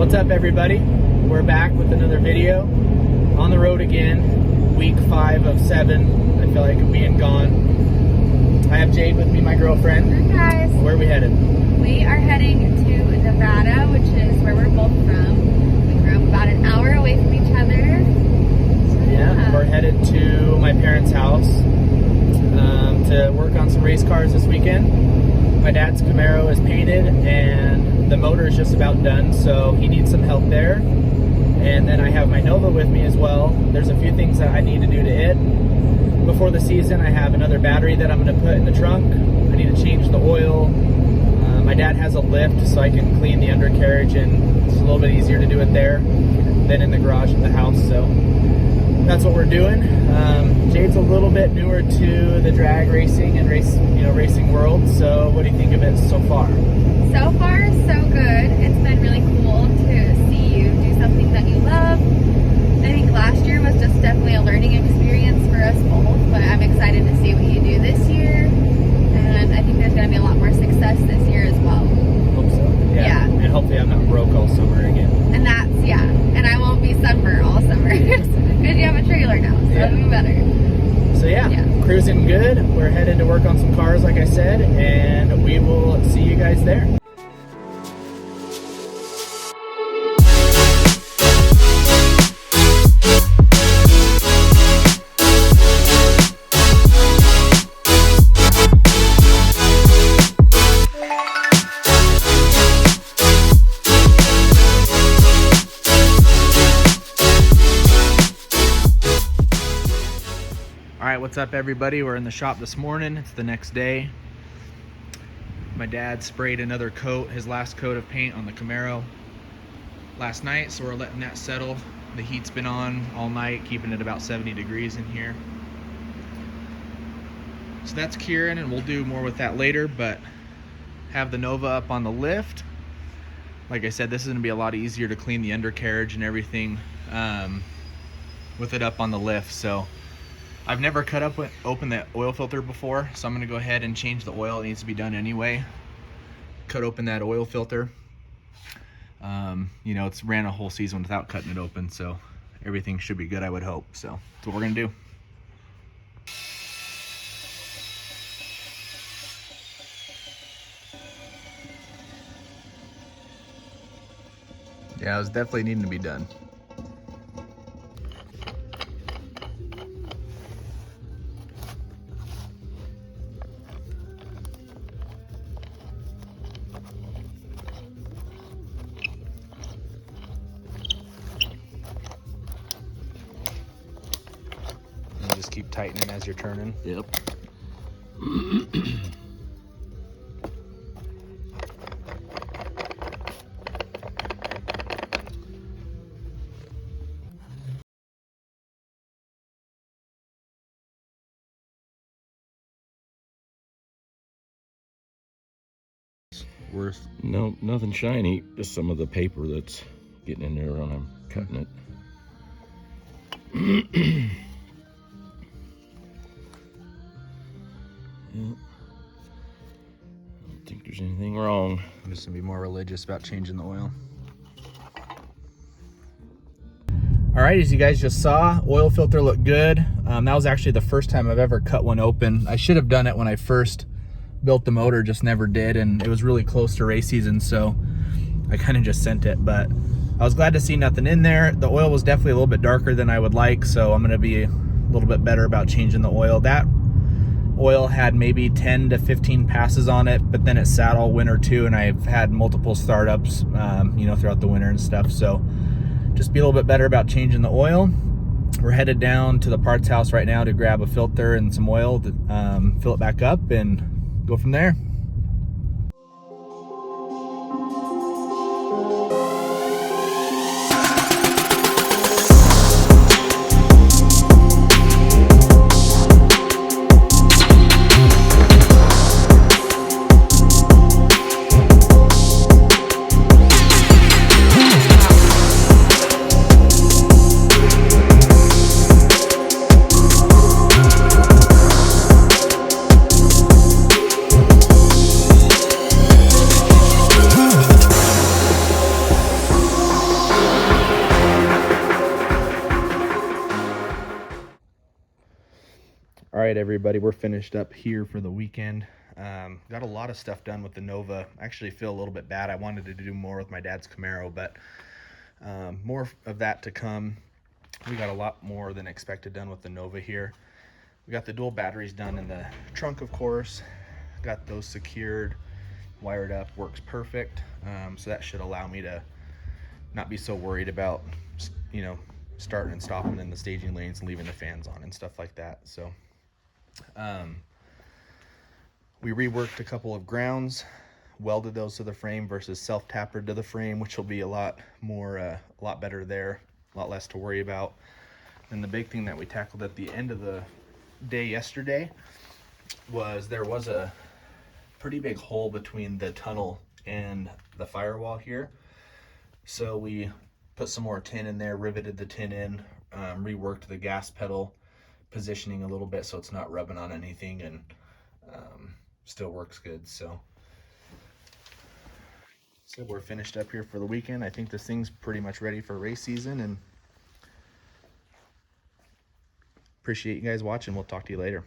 What's up, everybody? We're back with another video. On the road again, week 5 of 7. I feel like I'm being gone. I have Jade with me, my girlfriend. Hi guys. Where are we headed? We are heading to Nevada, which is where we're both from. We grew up about an hour away from each other. So, Yeah, we're headed to my parents' house to work on some race cars this weekend. My dad's Camaro is painted and the motor is just about done, so he needs some help there. And then I have my Nova with me as well. There's a few things that I need to do to it. Before the season, I have another battery that I'm going to put in the trunk. I need to change the oil. My dad has a lift, so I can clean the undercarriage, and it's a little bit easier to do it there than in the garage at the house. So that's what we're doing. Jade's a little bit newer to the drag racing and racing world. So what do you think of it so far? So far, so good. It's been really cool to see you do something that you love. I think last year was just definitely a learning experience for us both, but I'm excited to see what you do this year. And I think there's going to be a lot more success this year as well. Hope so. Yeah. And hopefully I'm not broke all summer again. And that's, yeah. And I won't be sunburned all summer. Because you have a trailer now, so it'll be better. So yeah, cruising good. We're headed to work on some cars, like I said, and we will see you guys there. Alright, what's up, everybody? We're in the shop this morning. It's the next day. My dad sprayed another coat, his last coat of paint on the Camaro last night, so we're letting that settle. The heat's been on all night, keeping it about 70 degrees in here. So that's curing, and we'll do more with that later, but have the Nova up on the lift. Like I said, this is going to be a lot easier to clean the undercarriage and everything with it up on the lift. So I've never cut open the oil filter before, so I'm going to go ahead and change the oil. It needs to be done anyway. Cut open that oil filter. You know, it's ran a whole season without cutting it open, so everything should be good, I would hope. So that's what we're going to do. Yeah, it was definitely needing to be done. Just keep tightening as you're turning. Yep. Worth? No, nothing shiny. Just some of the paper that's getting in there when I'm cutting it. Yeah. I don't think there's anything wrong. I'm just gonna be more religious about changing the oil. All right, as you guys just saw, oil filter looked good. That was actually the first time I've ever cut one open. I should have done it when I first built the motor, just never did, and it was really close to race season, so I kind of just sent it. But I was glad to see nothing in there. The oil was definitely a little bit darker than I would like, so I'm gonna be a little bit better about changing the oil. That oil had maybe 10 to 15 passes on it, but then it sat all winter too, and I've had multiple startups you know, throughout the winter and stuff. So just be a little bit better about changing the oil. We're headed down to the parts house right now to grab a filter and some oil to fill it back up and go from there. right, everybody, we're finished up here for the weekend. Got a lot of stuff done with the Nova. I actually feel a little bit bad. I wanted to do more with my dad's Camaro, but more of that to come. We got a lot more than expected done with the Nova here. We got the dual batteries done in the trunk, of course. Got those secured, wired up, works perfect. So that should allow me to not be so worried about, starting and stopping in the staging lanes and leaving the fans on and stuff like that. So we reworked a couple of grounds, welded those to the frame versus self-tapered to the frame, which will be a lot better there, a lot less to worry about. And the big thing that we tackled at the end of the day yesterday was there was a pretty big hole between the tunnel and the firewall here. So we put some more tin in there, riveted the tin in, reworked the gas pedal positioning a little bit so it's not rubbing on anything, and still works good. So we're finished up here for the weekend. I think this thing's pretty much ready for race season, and appreciate you guys watching. We'll talk to you later.